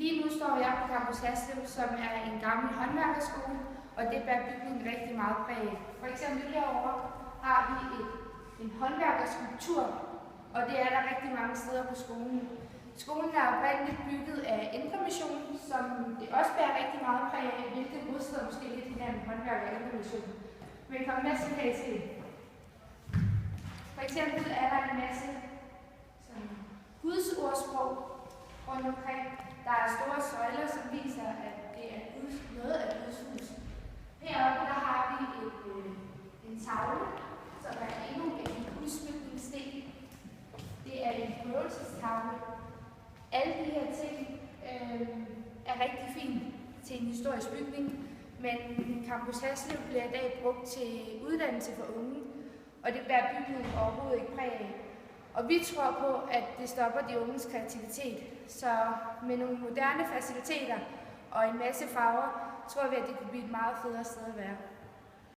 Lige nu står jeg på Campus Haslev, som er en gammel håndværkerskole, og det bærer bygningen rigtig meget præg af. For eksempel herovre har vi en håndværkerskulptur, og det er der rigtig mange steder på skolen. Skolen er oprindeligt bygget af Indre Mission, som det også bærer rigtig meget præg af, hvilket modstår måske lidt hinanden håndværker og Indre Mission. Men kom med, så kan I se. For eksempel er der en masse Guds ordsprog rundt omkring. Der er store søjler, som viser, at det er noget af Guds hus. Heroppe der har vi en tavle, som er endnu en udsmykningssten. Det er en prøvelsestavle. Alle de her ting er rigtig fint til en historisk bygning, men Campus Haslev bliver i dag brugt til uddannelse for unge, og det bærer bygningen overhovedet ikke præg af. Og vi tror på, at det stopper de unges kreativitet. Så med nogle moderne faciliteter og en masse farver, tror vi, at det kunne blive et meget federe sted at være.